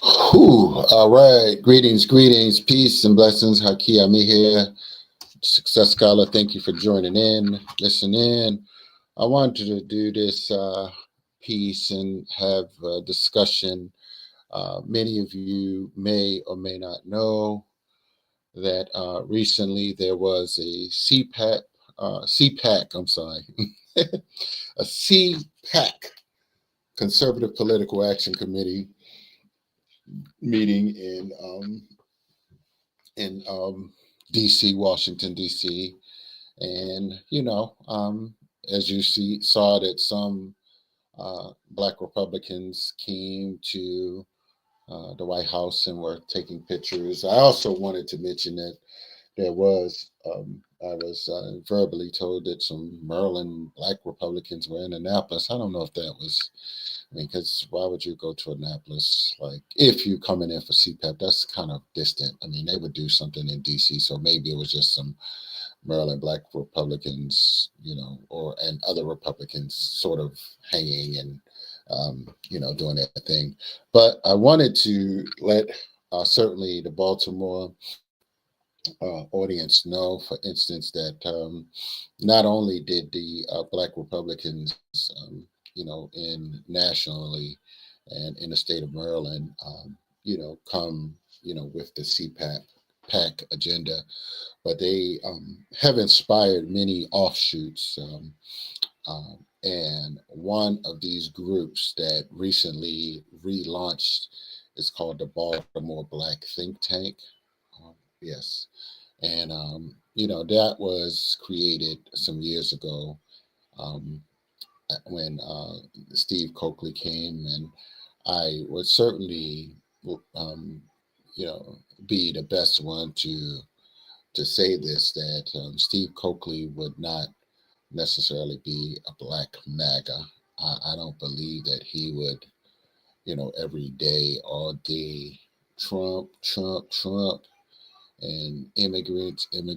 All right. Greetings, peace and blessings. Haki Ami here, Success Scholar. Thank you for joining in, listening. I wanted to do this piece and have a discussion. Many of you may or may not know that recently there was a CPAC, I'm sorry, a CPAC, Conservative Political Action Committee meeting in D.C., Washington D.C., and as you saw that some Black Republicans came to the White House and were taking pictures. I also wanted to mention that I was verbally told that some Maryland Black Republicans were in Annapolis. I don't know if that was. I mean, because why would you go to Annapolis? Like, if you coming in for CPAP, that's kind of distant. I mean, they would do something in DC, so maybe it was just some Maryland Black Republicans, and other Republicans sort of hanging and, doing their thing. But I wanted to let certainly the Baltimore audience know, for instance, that not only did the Black Republicans, in nationally and in the state of Maryland, come, with the CPAC agenda, but they have inspired many offshoots. And one of these groups that recently relaunched is called the Baltimore Black Think Tank. Yes. And, that was created some years ago um, when Steve Coakley came. And I would certainly, um, be the best one to say this, that Steve Coakley would not necessarily be a black MAGA. I don't believe that he would, every day, all day, Trump, Trump, Trump, and immigrants. What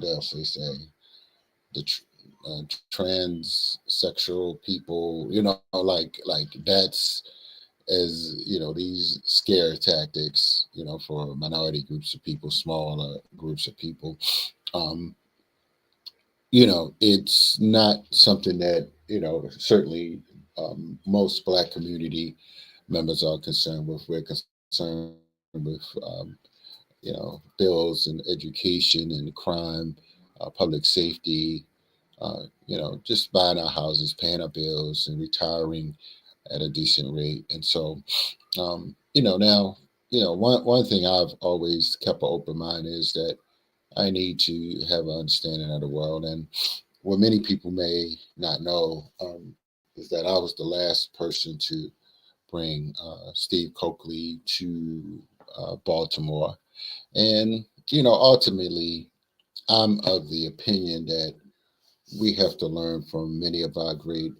else they say? The transsexual people. Like that's as these scare tactics. For minority groups of people, smaller groups of people. Um, it's not something that certainly most Black community members are concerned with. We're concerned with bills and education and crime, public safety, just buying our houses, paying our bills, and retiring at a decent rate. And so, now, one thing I've always kept an open mind is that I need to have an understanding of the world. And what many people may not know is that I was the last person to bring Steve Coakley to Baltimore. And, ultimately, I'm of the opinion that we have to learn from many of our great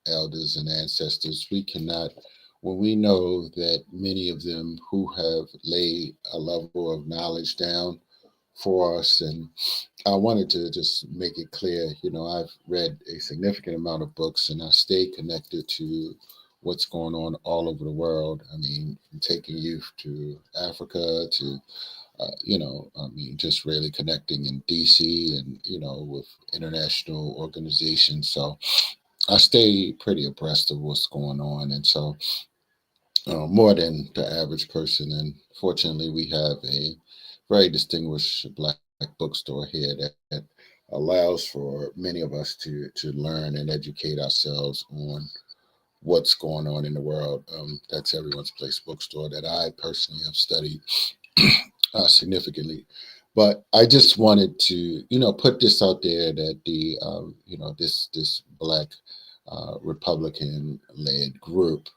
elders and ancestors. We cannot, when we know that many of them who have laid a level of knowledge down for us. And I wanted to just make it clear, I've read a significant amount of books and I stay connected to what's going on all over the world. I mean, from taking youth to Africa to, just really connecting in DC and, with international organizations. So I stay pretty abreast of what's going on. And so more than the average person. And fortunately, we have a very distinguished Black bookstore here that allows for many of us to learn and educate ourselves on what's going on in the world. That's Everyone's Place bookstore that I personally have studied significantly. But I just wanted to, put this out there that the, this Black Republican-led group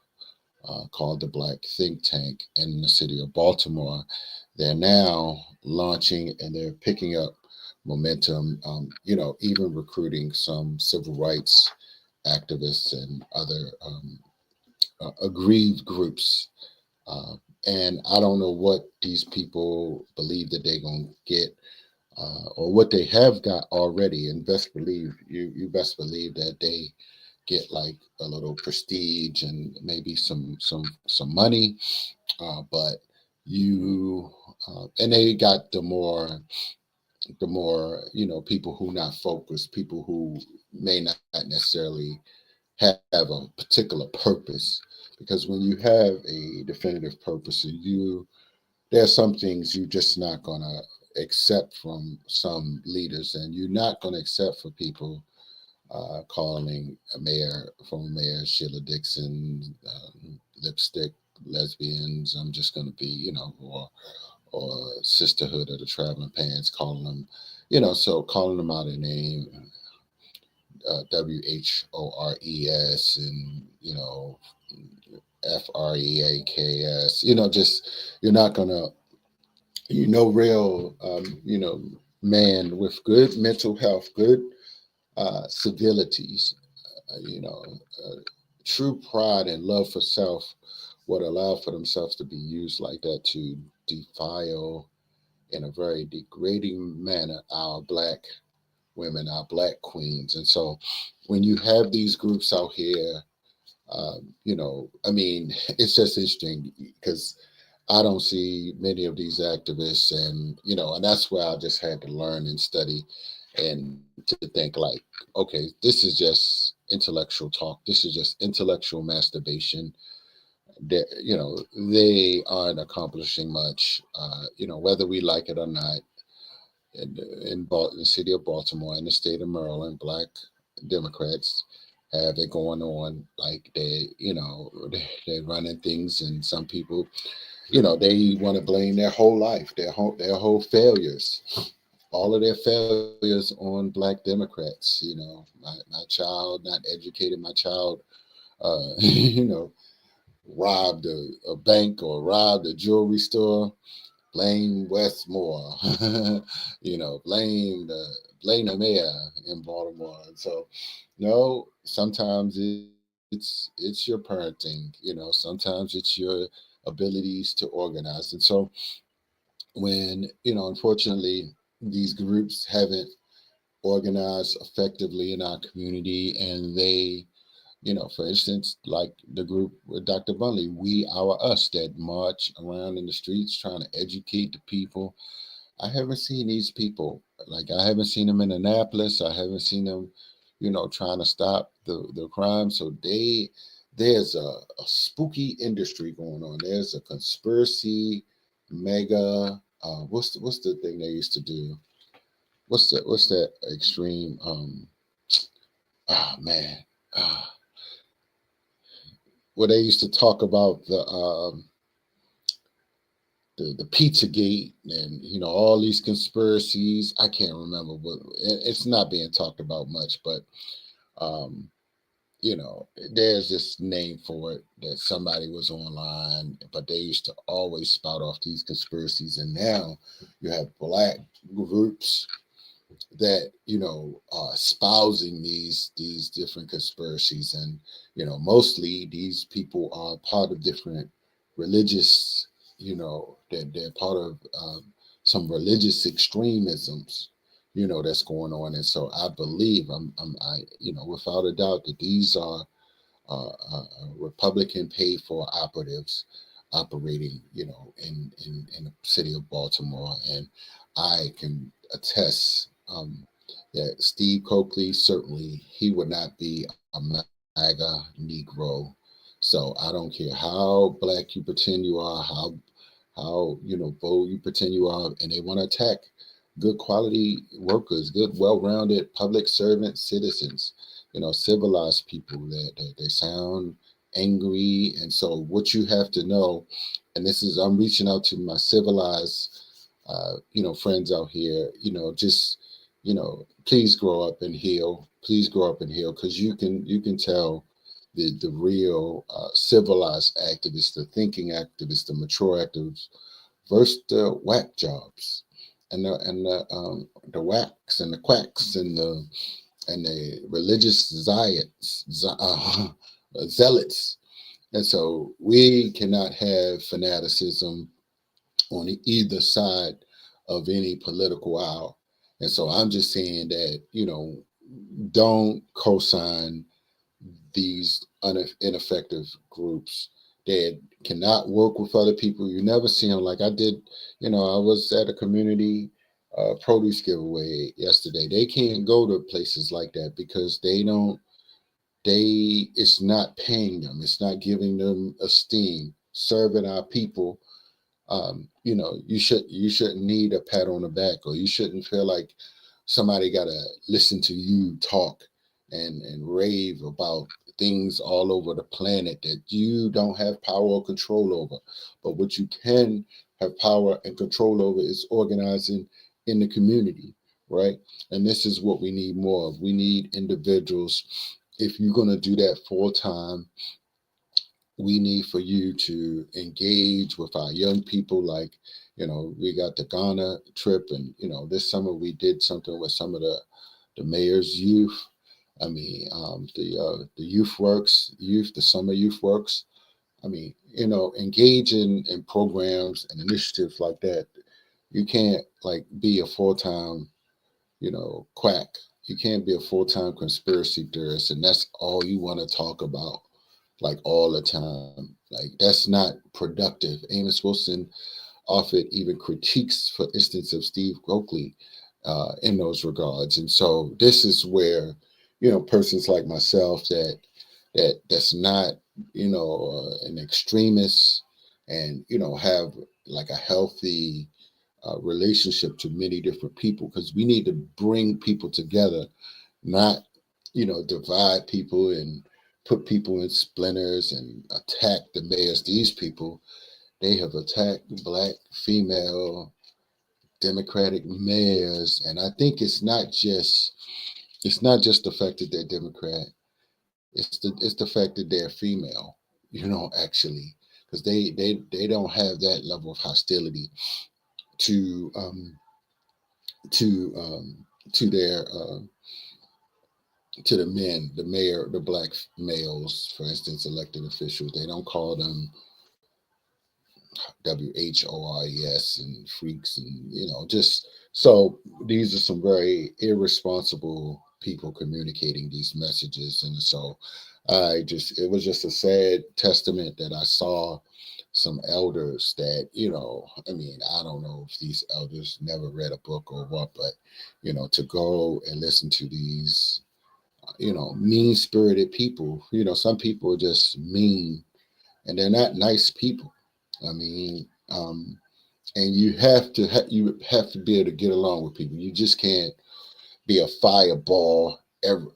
called the Black Think Tank in the city of Baltimore. They're now launching and they're picking up momentum, even recruiting some civil rights activists and other aggrieved groups. Uh, and I don't know what these people believe that they're going to get or what they have got already. And best believe, you best believe that they get like a little prestige and maybe some money, but you and they got the more people who not focused, people who may not necessarily have a particular purpose, because when you have a definitive purpose, there are some things you're just not going to accept from some leaders, and you're not going to accept for people calling former mayor Sheila Dixon, lipstick lesbians. I'm just going to be, or sisterhood of the traveling pants, calling them, so calling them out a name, WHORES, and FREAKS. Just you're not going to, real, man with good mental health, good civilities, you know, uh, true pride and love for self would allow for themselves to be used like that to defile in a very degrading manner our black women, our black queens. And so when you have these groups out here, I mean, it's just interesting because I don't see many of these activists, and and that's where I just had to learn and study, and to think like, okay, this is just intellectual talk. This is just intellectual masturbation. They aren't accomplishing much. Whether we like it or not, in the city of Baltimore and the state of Maryland, black Democrats have it going on. Like they're running things, and some people, they want to blame their whole life, their whole failures, all of their failures on black Democrats. My child not educated, my child, robbed a bank or robbed a jewelry store. Blame Westmore, blame the mayor in Baltimore. And so, no, sometimes it's your parenting. Sometimes it's your abilities to organize. And so, when unfortunately, these groups haven't organized effectively in our community, and they, for instance, like the group with Dr. Bunley, we, our, us, that march around in the streets trying to educate the people. I haven't seen these people. Like, I haven't seen them in Annapolis. I haven't seen them, trying to stop the crime. So there's a spooky industry going on. There's a conspiracy, mega. What's the thing they used to do? What's that extreme? Man. Uh, where they used to talk about the Pizzagate, and all these conspiracies. I can't remember, but it's not being talked about much. But um, there's this name for it that somebody was online, but they used to always spout off these conspiracies, and now you have black groups that are espousing these different conspiracies, and mostly these people are part of different religious, they're part of some religious extremisms, that's going on. And so I believe, I without a doubt, that these are Republican paid for operatives operating, in the city of Baltimore. And I can attest that Steve Coakley, certainly he would not be a MAGA Negro. So I don't care how black you pretend you are, how bold you pretend you are, and they want to attack good quality workers, good well-rounded public servant citizens, civilized people, that they sound angry. And so what you have to know, and this is, I'm reaching out to my civilized friends out here, just please grow up and heal. Please grow up and heal, because you can tell the real civilized activists, the thinking activists, the mature activists, versus the whack jobs, and the whacks and the quacks and the religious zealots. And so we cannot have fanaticism on either side of any political aisle. And so I'm just saying that, don't co-sign these ineffective groups that cannot work with other people. You never see them like I did. I was at a community produce giveaway yesterday. They can't go to places like that because they don't. It's not paying them. It's not giving them esteem. Serving our people, you shouldn't need a pat on the back, or you shouldn't feel like somebody gotta listen to you talk and rave about things all over the planet that you don't have power or control over. But what you can have power and control over is organizing in the community, right? And this is what we need more of. We need individuals. If you're going to do that full time, we need for you to engage with our young people. Like, we got the Ghana trip, and this summer we did something with some of the mayor's youth. I mean, the the summer youth works. I mean, engage in programs and initiatives like that. You can't like be a full time, quack. You can't be a full time conspiracy theorist, and that's all you want to talk about like all the time. Like that's not productive. Amos Wilson offered even critiques, for instance, of Steve Oakley in those regards. And so this is where, persons like myself that's not, an extremist, and have like a healthy relationship to many different people, because we need to bring people together, not divide people and put people in splinters and attack the mayors. These people, they have attacked black female Democratic mayors, and I think it's not just the fact that they're Democrat. It's the fact that they're female. Actually, because they don't have that level of hostility to to to their to the men, the mayor, the black males, for instance, elected officials. They don't call them WHORES and freaks, and just so these are some very irresponsible people communicating these messages. And so it was just a sad testament that I saw some elders that, I mean, I don't know if these elders never read a book or what, but to go and listen to these mean spirited people. Some people are just mean, and they're not nice people. I mean, and you have to be able to get along with people. You just can't be a fireball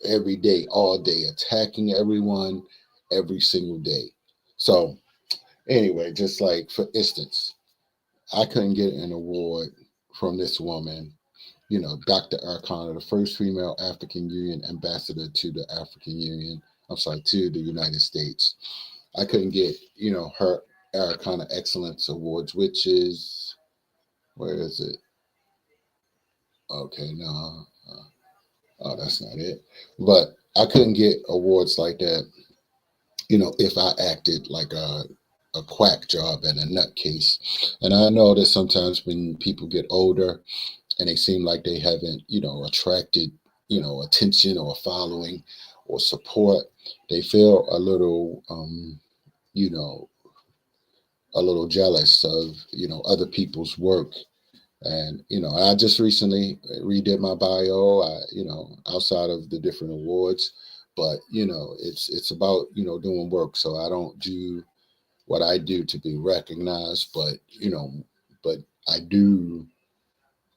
every day, all day, attacking everyone every single day. So anyway, just like for instance, I couldn't get an award from this woman, Dr. Arcana, the first female African Union ambassador to the African Union. I'm sorry, to the United States. I couldn't get, her Arcana Excellence Awards, which is, where is it? Okay, no, oh, that's not it. But I couldn't get awards like that, if I acted like a quack job and a nutcase. And I know that sometimes when people get older and they seem like they haven't, attracted, attention or following or support, they feel you know, a little jealous of, other people's work. And, I just recently redid my bio, outside of the different awards, but, it's about, doing work. So I don't do what I do to be recognized, but I do.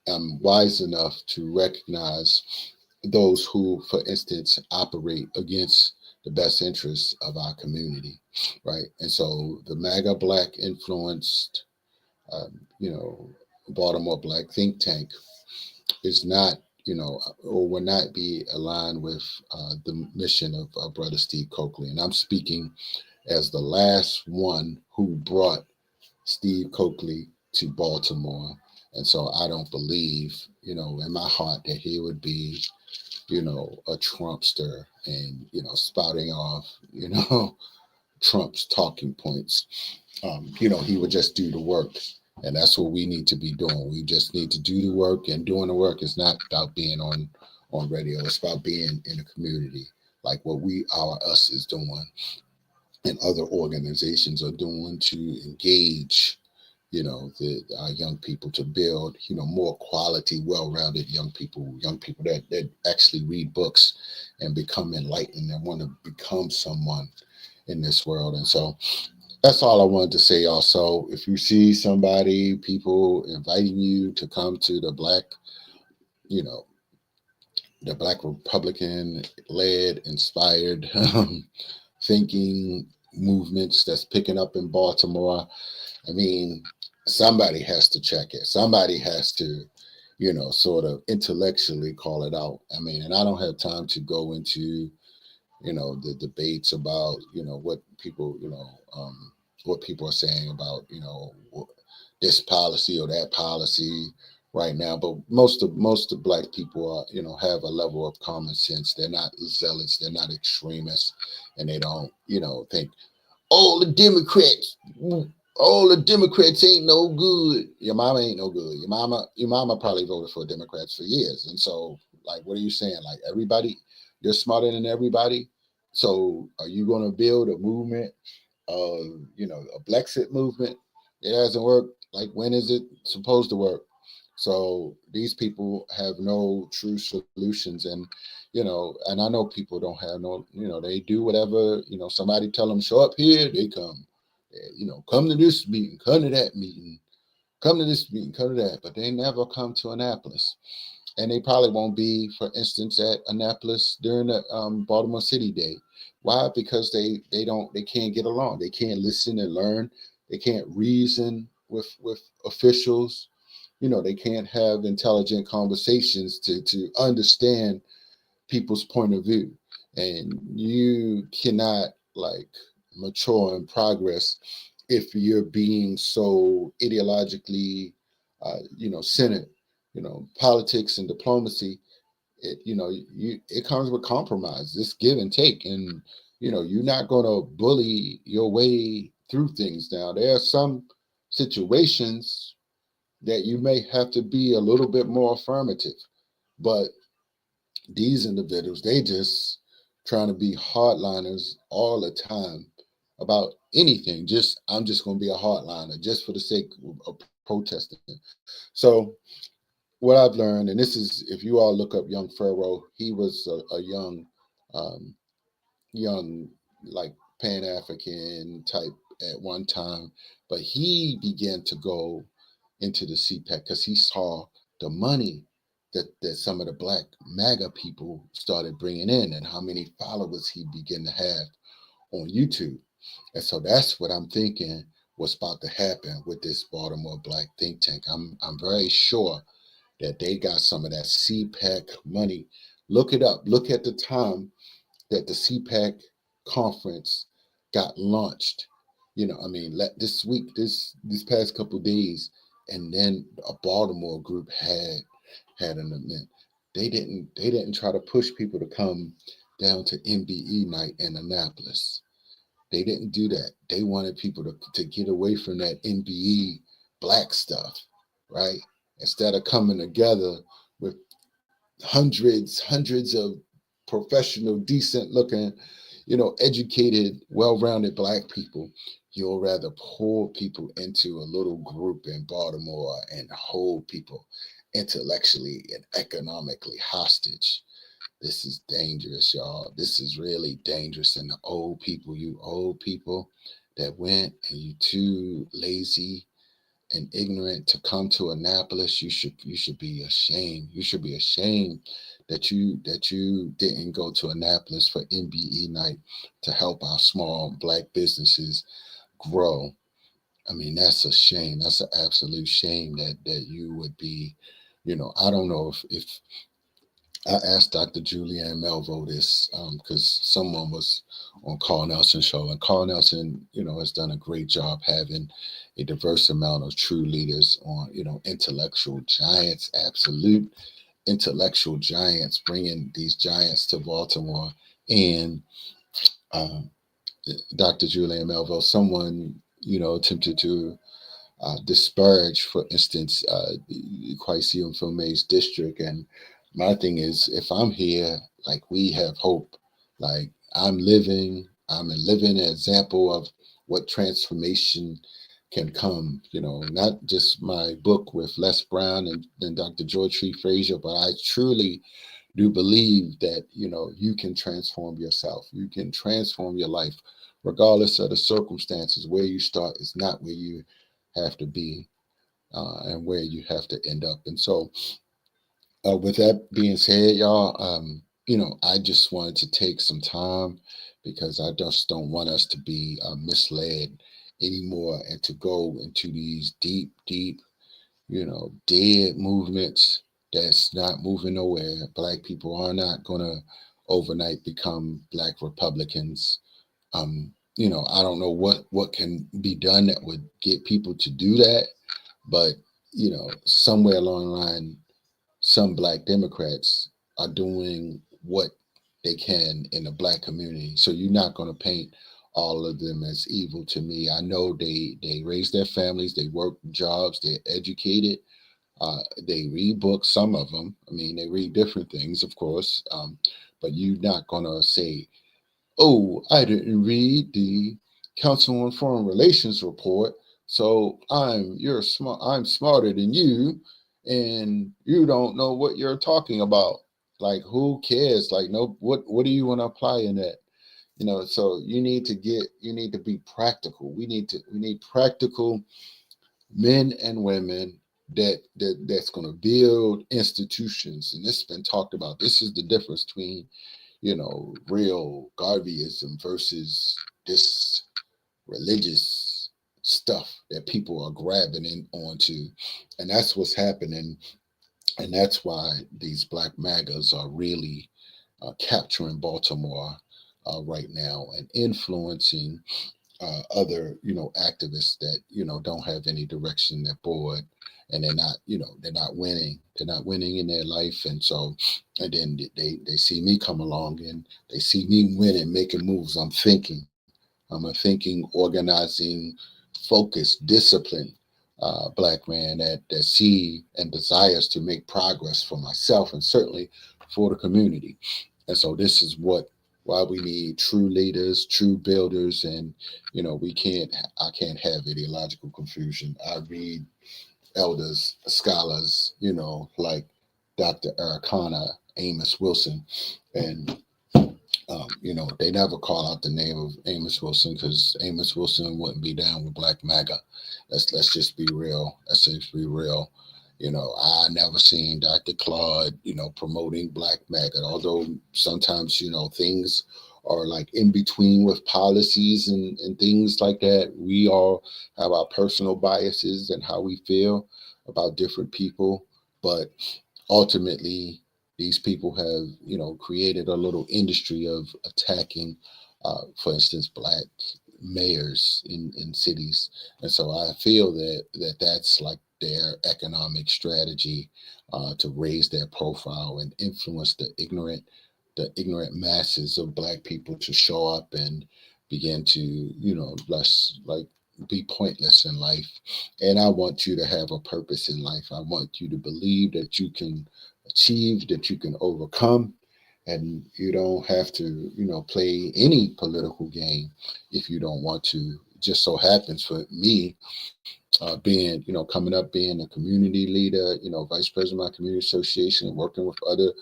I'm wise enough to recognize those who, for instance, operate against the best interests of our community, right? And so the MAGA Black influenced, you know, Baltimore Black think tank is not, or will not be aligned with the mission of Brother Steve Coakley. And I'm speaking as the last one who brought Steve Coakley to Baltimore. And so I don't believe, in my heart that he would be, a Trumpster and, spouting off, Trump's talking points. He would just do the work. And that's what we need to be doing. We just need to do the work, and doing the work is not about being on radio. It's about being in the community. like what us is doing and other organizations are doing to engage, the young people to build, more quality, well-rounded young people that actually read books and become enlightened and want to become someone in this world. And so that's all I wanted to say. Also, if you see people inviting you to come to you know, the Black Republican led, inspired thinking movements that's picking up in Baltimore, I mean, somebody has to check it. Somebody has to, sort of intellectually call it out. I mean, and I don't have time to go into, the debates about, what people are saying about, this policy or that policy right now. But most of black people are, have a level of common sense. They're not zealots. They're not extremists, and they don't, think all the Democrats, all the Democrats ain't no good. Your mama ain't no good. Your mama probably voted for Democrats for years. And so, like, what are you saying? Like, everybody, you're smarter than everybody. So, are you going to build a movement, a Brexit movement? It hasn't worked. Like, when is it supposed to work? So these people have no true solutions, and I know people don't have no, they do whatever, somebody tell them show up here, they come. Come to this meeting, come to that meeting, come to this meeting, come to that, but they never come to Annapolis, and they probably won't be, for instance, at Annapolis during the Baltimore City Day. Why? Because they can't get along, they can't listen and learn, they can't reason with officials, they can't have intelligent conversations to understand people's point of view, and you cannot, like, mature and progress if you're being so ideologically centered. Politics and diplomacy, it comes with compromise, this give and take, and you're not going to bully your way through things. Now, there are some situations that you may have to be a little bit more affirmative. But these individuals, they just trying to be hardliners all the time about anything. I'm just going to be a hardliner just for the sake of protesting. So what I've learned, and this is, if you all look up young Pharaoh, he was a um, young, like, Pan African type at one time, but he began to go into the CPAC because he saw the money that some of the black MAGA people started bringing in and how many followers he began to have on YouTube. And so that's what I'm thinking was about to happen with this Baltimore Black think tank. I'm very sure that they got some of that CPAC money. Look it up. Look at the time that the CPAC conference got launched. I mean, this week, this past couple of days, and then a Baltimore group had an event. They didn't try to push people to come down to MBE night in Annapolis. They didn't do that. They wanted people to get away from that MBE black stuff, right? Instead of coming together with hundreds of professional, decent looking, educated, well-rounded black people, you'll rather pull people into a little group in Baltimore and hold people intellectually and economically hostage. This is dangerous, y'all. This is really dangerous. And the you old people that went and you too lazy and ignorant to come to Annapolis, you should be ashamed. You should be ashamed that you didn't go to Annapolis for MBE night to help our small black businesses grow. I mean, that's a shame. That's an absolute shame that you would be, I don't know if I asked Dr. Julianne Melvo this because someone was on Carl Nelson show, and Carl Nelson, has done a great job having a diverse amount of true leaders on, intellectual giants, absolute intellectual giants, bringing these giants to Baltimore. And um, Dr. Julianne Melvo, someone, attempted to disparage, for instance, Kwesi Mfume's district. And my thing is, if I'm here, like, we have hope. Like I'm a living example of what transformation can come. Not just my book with Les Brown and Dr. George T. Frazier, but I truly do believe that you can transform yourself. You can transform your life, regardless of the circumstances. Where you start is not where you have to be, and where you have to end up. And so, with that being said, y'all, I just wanted to take some time because I just don't want us to be misled anymore and to go into these deep, deep, dead movements that's not moving nowhere. Black people are not going to overnight become Black Republicans. I don't know what can be done that would get people to do that, but somewhere along the line, some Black Democrats are doing what they can in the Black community. So you're not going to paint all of them as evil to me. I know they raise their families, they work jobs, they're educated, they read books. Some of them, I mean, they read different things, of course. But you're not going to say, "Oh, I didn't read the Council on Foreign Relations report, so I'm smarter than you, and you don't know what you're talking about." Like, who cares? Like, no, what do you want to apply in that? So you need to be practical. We need practical men and women that's going to build institutions. And this has been talked about. This is the difference between real Garveyism versus this religious stuff that people are grabbing in onto. And that's what's happening. And that's why these Black MAGAs are really capturing Baltimore right now and influencing other activists that don't have any direction. They're bored, and they're not winning. They're not winning in their life. And so, and then they see me come along and they see me winning, making moves. I'm a thinking, organizing, focused, disciplined Black man that see and desires to make progress for myself and certainly for the community. And so this is why we need true leaders, true builders. And I can't have ideological confusion. I read elders, scholars, like Dr. Arcana, Amos Wilson, and they never call out the name of Amos Wilson because Amos Wilson wouldn't be down with Black MAGA. Let's just be real. Let's just be real. I never seen Dr. Claude, promoting Black MAGA, although sometimes, things are like in between with policies and things like that. We all have our personal biases and how we feel about different people. But ultimately, these people have created a little industry of attacking, for instance, Black mayors in cities. And so I feel that's like their economic strategy, to raise their profile and influence the ignorant masses of Black people to show up and begin to less like be pointless in life. And I want you to have a purpose in life. I want you to believe that you can achieve, that you can overcome, and you don't have to play any political game if you don't want to. It just so happens for me, being coming up, being a community leader, vice president of my community association, working with other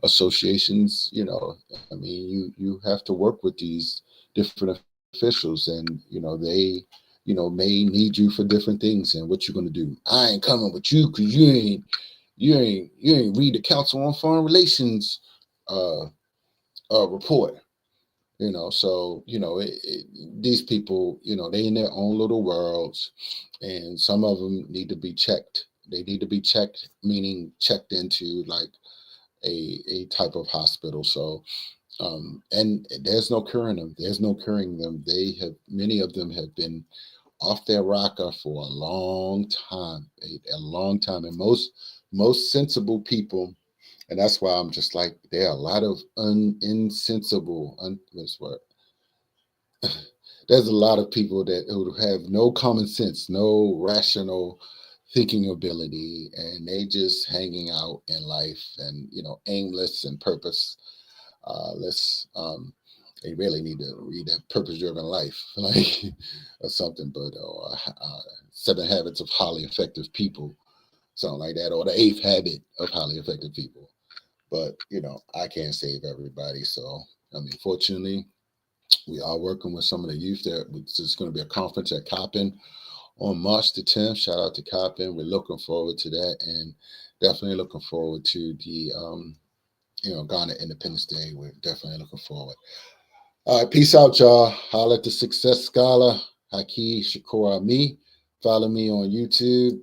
associations. I mean, you have to work with these different officials, and they may need you for different things. And what you're going to do? I ain't coming with you because you ain't read the Council on Foreign Relations uh report. So these people, they in their own little worlds, and some of them need to be checked. They need to be checked, meaning checked into like a type of hospital. So and there's no curing them. There's no curing them. Many of them have been off their rocker for a long time, a long time. And most sensible people, and that's why I'm just like, there are a lot of insensible, what's the word? There's a lot of people that who have no common sense, no rational thinking ability, and they just hanging out in life and aimless and purposeless. They really need to read that Purpose Driven Life, like or something. But 7 Habits of Highly Effective People, something like that, or the 8th Habit of Highly Effective People. But I can't save everybody. So I mean, fortunately, we are working with some of the youth. There's going to be a conference at Coppin on March the 10th. Shout out to Coppin. We're looking forward to that, and definitely looking forward to the Ghana Independence Day. We're definitely looking forward. All right, peace out, y'all. Holla at the Success Scholar, Haki Shakur Ami. Follow me on YouTube,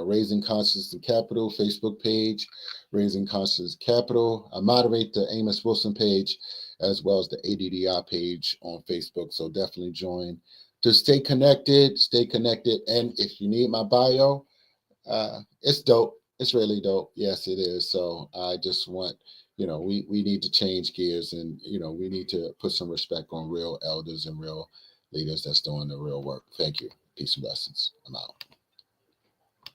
Raising Consciousness and Capital, Facebook page, Raising Consciousness Capital. I moderate the Amos Wilson page as well as the ADDI page on Facebook. So definitely join to stay connected, stay connected. And if you need my bio, it's dope. It's really dope. Yes, it is. So I just want, we need to change gears, and we need to put some respect on real elders and real leaders that's doing the real work. Thank you. Peace and blessings. I'm out.